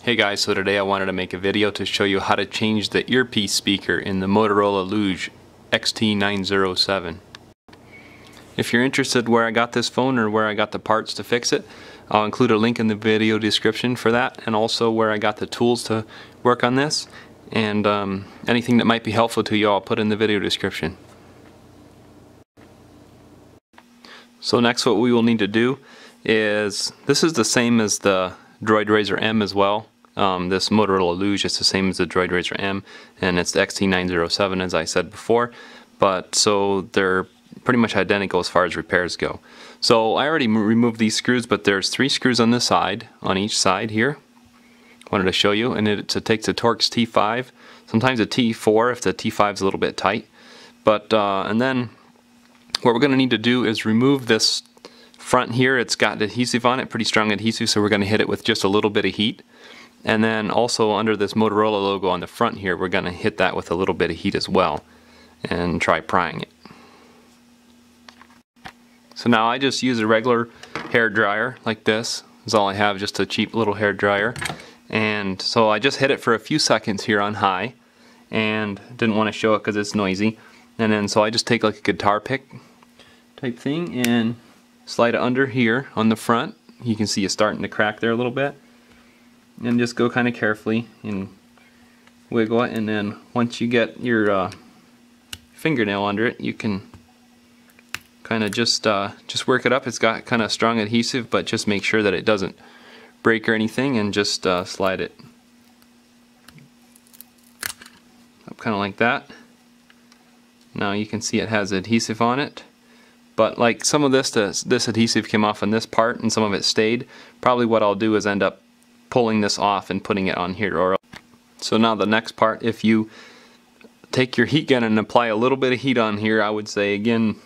Hey guys, so today I wanted to make a video to show you how to change the earpiece speaker in the Motorola Luge XT907. If you're interested where I got this phone or where I got the parts to fix it, I'll include a link in the video description for that, and also where I got the tools to work on this, and anything that might be helpful to you I'll put in the video description. So next what we will need to do is, this is the same as the Droid Razr M as well. This Motorola Luge is the same as the Droid Razr M, and it's the XT907 as I said before, but so they're pretty much identical as far as repairs go. So I already removed these screws, but there's 3 screws on this side, on each side here. Wanted to show you, and it takes a Torx T5, sometimes a T4 if the T5 is a little bit tight. But and then what we're going to need to do is remove this front here. It's got adhesive on it, pretty strong adhesive, so we're going to hit it with just a little bit of heat. And then also under this Motorola logo on the front here, we're going to hit that with a little bit of heat as well and try prying it. So now I just use a regular hair dryer like this. Is all I have, just a cheap little hair dryer. And so I just hit it for a few seconds here on high, and didn't want to show it because it's noisy. And then so I just take like a guitar pick type thing and slide it under here on the front. You can see it starting to crack there a little bit. And just go kind of carefully and wiggle it, and then once you get your fingernail under it, you can kind of just work it up. It's got kind of strong adhesive, but just make sure that it doesn't break or anything, and just slide it up kind of like that. Now you can see it has adhesive on it, but like some of this adhesive came off on this part and some of it stayed. Probably what I'll do is end up pulling this off and putting it on here. So now the next part, if you take your heat gun and apply a little bit of heat on here, I would say again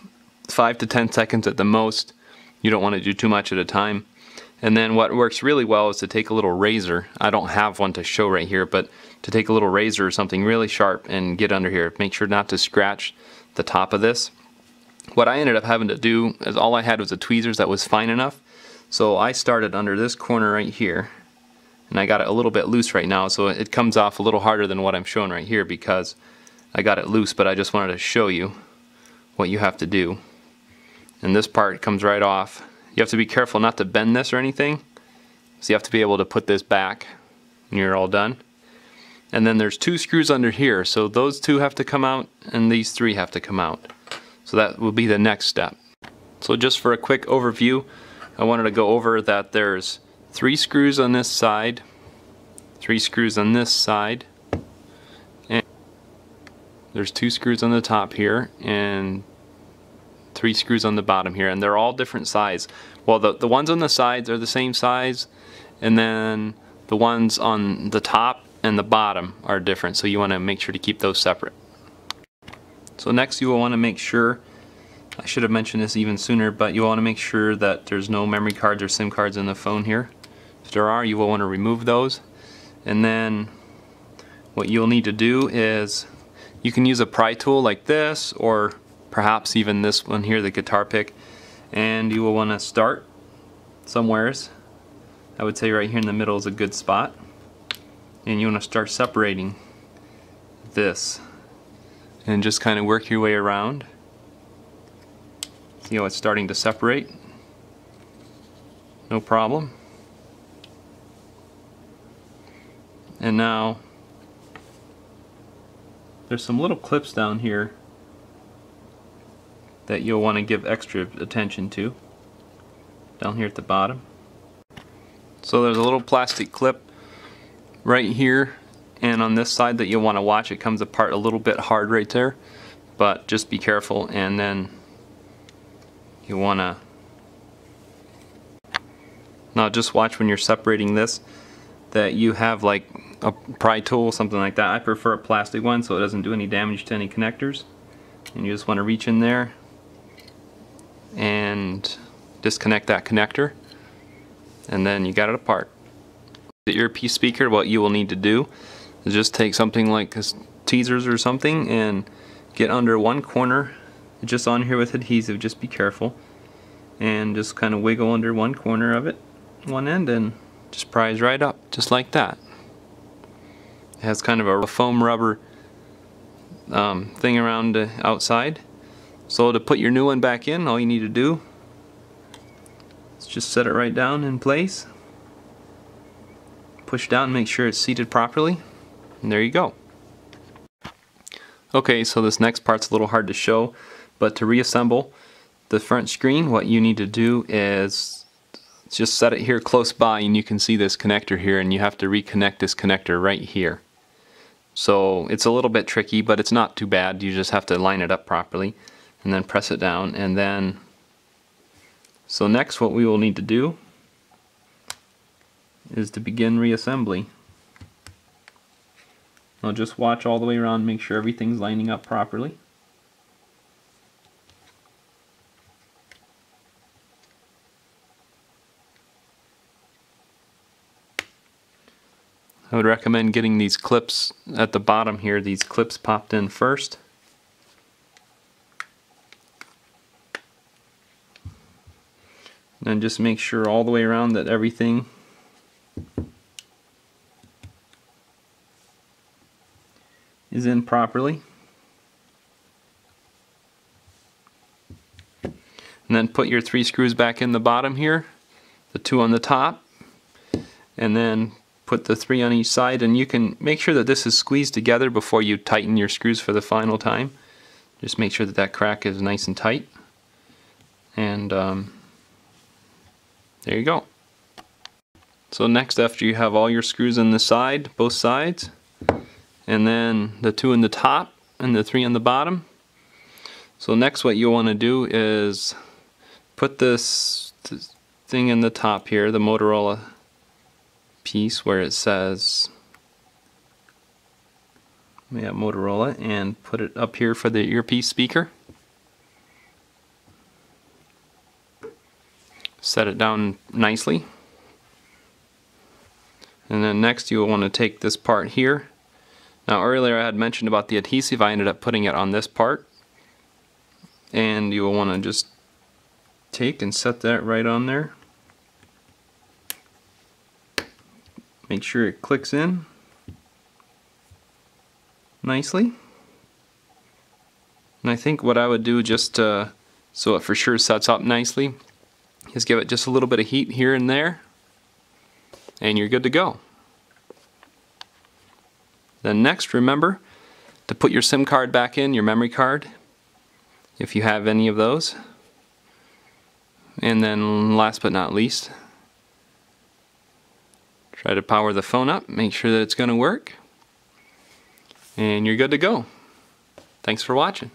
5 to 10 seconds at the most. You don't want to do too much at a time. And then what works really well is to take a little razor. I don't have one to show right here, but to take a little razor or something really sharp and get under here. Make sure not to scratch the top of this. What I ended up having to do is, all I had was a tweezers that was fine enough. So I started under this corner right here, and I got it a little bit loose right now, so it comes off a little harder than what I'm showing right here because I got it loose, but I just wanted to show you what you have to do. And this part comes right off. You have to be careful not to bend this or anything, so you have to be able to put this back and you're all done. And then there's 2 screws under here, so those 2 have to come out and these 3 have to come out. So that will be the next step. So just for a quick overview, I wanted to go over that there's 3 screws on this side, 3 screws on this side, and there's 2 screws on the top here, and 3 screws on the bottom here, and they're all different size. Well, the ones on the sides are the same size, and then the ones on the top and the bottom are different, so you want to make sure to keep those separate. So next you will want to make sure, I should have mentioned this even sooner, but you want to make sure that there's no memory cards or SIM cards in the phone here. If there are, you will want to remove those. And then what you'll need to do is, you can use a pry tool like this, or perhaps even this one here, the guitar pick, and you will want to start somewheres. I would say right here in the middle is a good spot, and you want to start separating this and just kind of work your way around. See how it's starting to separate? No problem. And now there's some little clips down here that you'll want to give extra attention to, down here at the bottom. So there's a little plastic clip right here and on this side that you'll want to watch. It comes apart a little bit hard right there, but just be careful. And then you want to, now just watch when you're separating this that you have like a pry tool, something like that. I prefer a plastic one so it doesn't do any damage to any connectors. And you just want to reach in there and disconnect that connector, and then you got it apart. The earpiece speaker, what you will need to do is just take something like tweezers or something and get under one corner, just on here with adhesive, just be careful, and just kind of wiggle under one corner of it, one end, and just prise right up, just like that. It has kind of a foam rubber thing around the outside. So to put your new one back in, all you need to do is just set it right down in place. Push down and make sure it's seated properly. And there you go. Okay, so this next part's a little hard to show, but to reassemble the front screen, what you need to do is just set it here close by, and you can see this connector here, and you have to reconnect this connector right here. So it's a little bit tricky, but it's not too bad. You just have to line it up properly and then press it down. And then, so next what we will need to do is to begin reassembly. I'll just watch all the way around, make sure everything's lining up properly. I would recommend getting these clips at the bottom here, these clips popped in first. And then just make sure all the way around that everything is in properly. And then put your 3 screws back in the bottom here, the 2 on the top, and then put the 3 on each side, and you can make sure that this is squeezed together before you tighten your screws for the final time. Just make sure that that crack is nice and tight. And there you go. So next, after you have all your screws on the side, both sides, and then the 2 in the top and the 3 on the bottom. So next what you'll want to do is put this thing in the top here, the Motorola piece where it says Motorola, and put it up here for the earpiece speaker. Set it down nicely. And then next you'll want to take this part here. Now earlier I had mentioned about the adhesive. I ended up putting it on this part, and you will want to just take and set that right on there. Make sure it clicks in nicely. And I think what I would do, just so it for sure sets up nicely, is give it just a little bit of heat here and there, and you're good to go. Then next, remember to put your SIM card back in, your memory card, if you have any of those. And then last but not least, try to power the phone up, make sure that it's going to work, and you're good to go. Thanks for watching.